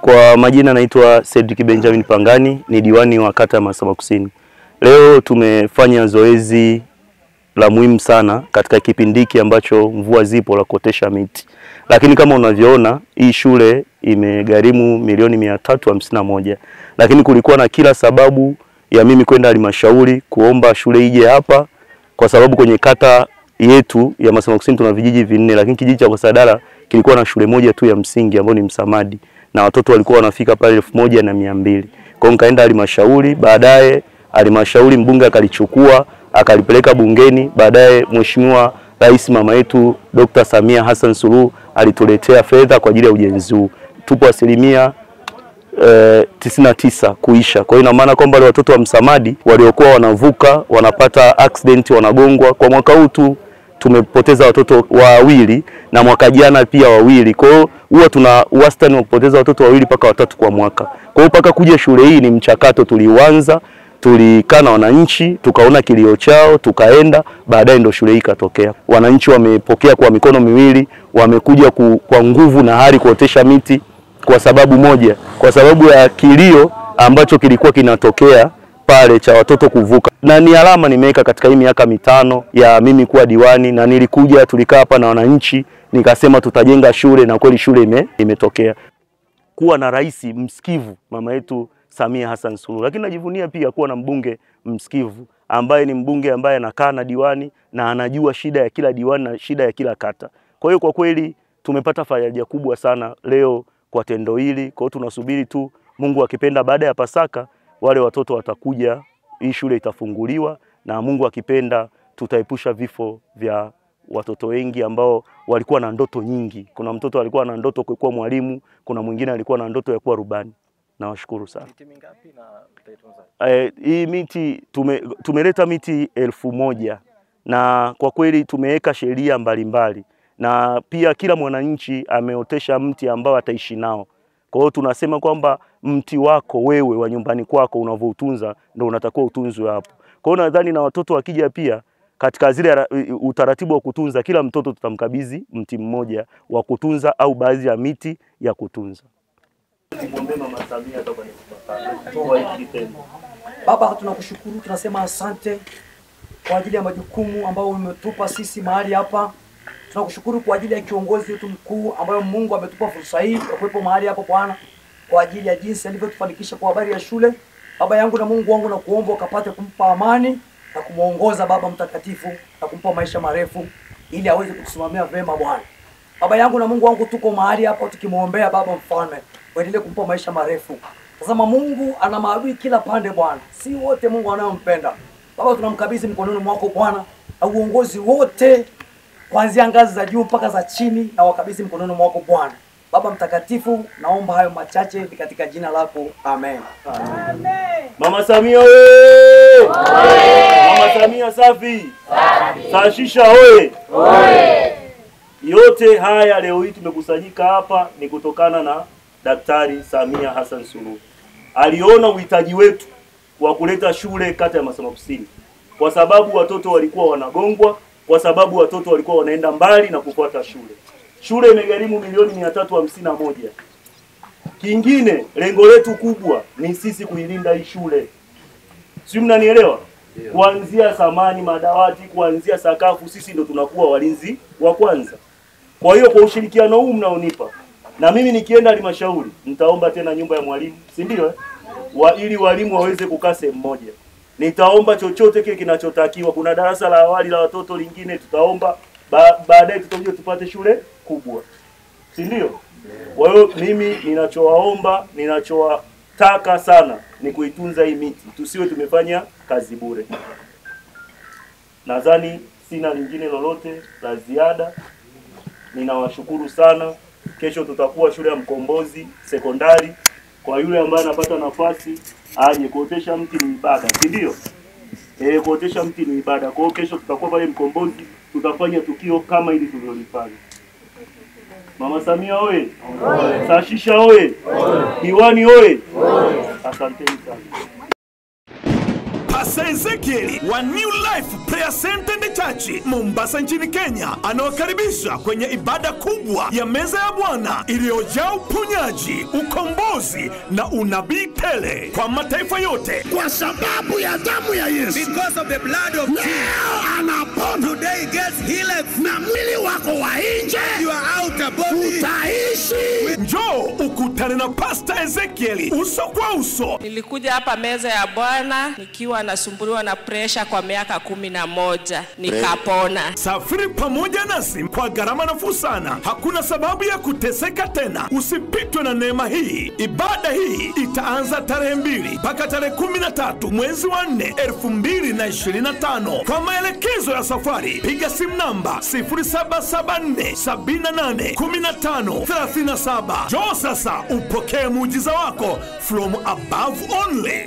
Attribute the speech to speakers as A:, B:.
A: Kwa majina naitwa Cedric Benjamin Pangani, ni diwani wa kata ya Masaba Kusini. Leo tumefanya zoezi la muhimu sana katika kipindi hiki ambacho mvua zipo la kuotesha miti. Lakini kama unavyoona hii shule imegharimu milioni 351. Lakini kulikuwa na kila sababu ya mimi kwenda halmashauri kuomba shule ije hapa kwa sababu kwenye kata yetu ya Masaba Kusini tuna vijiji 4, lakini kijiji cha Kosadala kilikuwa na shule moja tu ya msingi ambayo ni Msamadi na watoto walikuwa wanafika pale 1200. Kwa hiyo nikaenda halmashauri, baadaye halmashauri mbunge akalichukua akalipeleka bungeni, baadaye Mheshimiwa Rais mama yetu Dr. Samia Hassan Suluhu alituletea fedha kwa ajili ya ujenzi huu. Tupo 99% kuisha. Kwa hiyo ina maana kwamba wale watoto wa Msamadi waliokuwa wanavuka wanapata accident, wanagongwa. Kwa mwaka huu tu tumepoteza watoto wawili na mwaka jana pia wawili. Kwa hiyo huwa tuna wastani wa kupoteza watoto wawili mpaka watatu kwa mwaka. Kwa hiyo mpaka kuja shule hii ni mchakato tuliuanza, tulikaa na wananchi, tukaona kilio chao, tukaenda, baadaye ndo shule hii ikatokea. Wananchi wamepokea kwa mikono miwili, wamekuja kwa nguvu na hari kuotesha miti kwa sababu moja, kwa sababu ya kilio ambacho kilikuwa kinatokea pale cha watoto kuvuka. Na ni alama nimeweka katika hii miaka 5 ya mimi kuwa diwani, na nilikuja tulikaa hapa na wananchi nikasema tutajenga shule, na kweli shule imetokea. Kuwa na rais msikivu mama yetu Samia Hassan Suluhu, lakini najivunia pia kuwa na mbunge msikivu ambaye ni mbunge ambaye anakaa na diwani na anajua shida ya kila diwani na shida ya kila kata. Kwa hiyo kwa kweli tumepata faraja kubwa sana leo kwa tendo hili. Kwa hiyo tunasubiri tu Mungu akipenda baada ya Pasaka wale watoto watakuja, hii shule itafunguliwa, na Mungu akipenda tutaepusha vifo vya watoto wengi ambao walikuwa na ndoto nyingi. Kuna mtoto alikuwa na ndoto kuwa mwalimu, kuna mwingine alikuwa na ndoto ya kuwa rubani. Nawashukuru sana.
B: Miti mingapi na tutaitunza?
A: Hii miti tumeleta miti 1000 na kwa kweli tumeweka sheria mbalimbali, na pia kila mwananchi ameotesha mti ambao ataishi nao. Kwa hiyo tunasema kwamba mti wako wewe wa nyumbani kwako unavoutunza ndio unatakiwa utunzwe hapo. Kwa hiyo nadhani na watoto wakija pia katika zile utaratibu wa kutunza, kila mtoto tutamkabidhi mti mmoja wa kutunza au baadhi ya miti ya kutunza.
C: Baba, tunakushukuru, tunasema asante kwa ajili ya majukumu ambayo umetupa sisi mahali hapa. Tunakushukuru kwa ajili ya kiongozi wetu mkuu ambayo Mungu ametupa fursa hii ya kuwepo mahali hapo Bwana, kwa ajili ya jinsi alivyotufanikisha kwa habari ya shule. Baba yangu na Mungu wangu, na kuomba ukapate kumpa amani na kumuongoza Baba mtakatifu na kumpa maisha marefu ili aweze kutusimamia vema Bwana. Baba yangu na Mungu wangu, tuko mahali hapa tukimuombea Baba mfalme uendelee kumpa maisha marefu. Tazama Mungu ana maadui kila pande Bwana, si wote Mungu anayompenda. Baba tunamkabidhi mkononi mwako Bwana, na uongozi wote kuanzia ngazi za juu mpaka za chini na wakabidhi mkononi mwako Bwana. Baba mtakatifu, naomba hayo machache katika jina lako. Amen.
A: Amen. Mama Samia oye! Mama Samia safi! Safi! Sashisha oye! Oye! Yote haya leo hii tumekusanyika hapa ni kutokana na Daktari Samia Hassan Suluhu. Aliona uhitaji wetu wa kuleta shule kata ya Masaba Kusini kwa sababu watoto walikuwa wanagongwa, kwa sababu watoto walikuwa wanaenda mbali na kufuata shule. Shule imegharimu milioni 351. Kingine lengo letu kubwa ni sisi kuilinda hii shule. Si mnanielewa? Kuanzia samani, madawati, kuanzia sakafu, sisi ndo tunakuwa walinzi wa kwanza. Kwa hiyo kwa ushirikiano huu mnaonipa, na mimi nikienda halmashauri nitaomba tena nyumba ya mwalimu, si ndio? Ili walimu waweze kukaa sehemu moja. Nitaomba chochote kile kinachotakiwa. Kuna darasa la awali la watoto lingine tutaomba, baadaye tutakuja tupate shule kubwa. Si ndio? Kwa hiyo mimi ninachowaomba, ninachowataka sana ni kuitunza hii miti. Tusiwe tumefanya kazi bure. Nadhani sina lingine lolote la ziada. Ninawashukuru sana. Kesho tutakuwa shule ya Mkombozi sekondari. Kwa yule ambaye anapata nafasi aje. Kuotesha mti ni ibada, si ndio? Kuotesha mti ni ibada. Kwa hiyo kesho tutakuwa pale Mkombozi, tutafanya tukio kama hili tulilofanya. Mama Samia oye! Oye! Sashisha oye! Oye! Diwani oye! Oye! Asanteni sana.
D: Pastor Ezekiel wa New Life Prayer Center Church Mombasa nchini Kenya anawakaribisha kwenye ibada kubwa ya meza ya Bwana iliyojaa uponyaji, ukombozi na unabii tele kwa mataifa yote
E: kwa sababu ya damu ya Yesu.
F: Because of the blood of Jesus.
E: Leo anapona.
F: Today gets healed.
E: Na mwili wako wa nje
F: You are outer body.
E: utaishi.
D: Njoo ukutane na Pastor Ezekiel uso kwa uso.
G: Nilikuja hapa meza ya Bwana nikiwa nasumbuliwa na pressure kwa miaka 11, nikapona.
D: Safiri pamoja nasi kwa gharama nafuu sana. Hakuna sababu ya kuteseka tena. Usipitwe na neema hii. Ibada hii itaanza tarehe 2 mpaka tarehe 13 mwezi wa 4 2025. Kwa maelekezo ya safari piga simu namba 0774781537. Njoo sasa upokee muujiza wako from above only.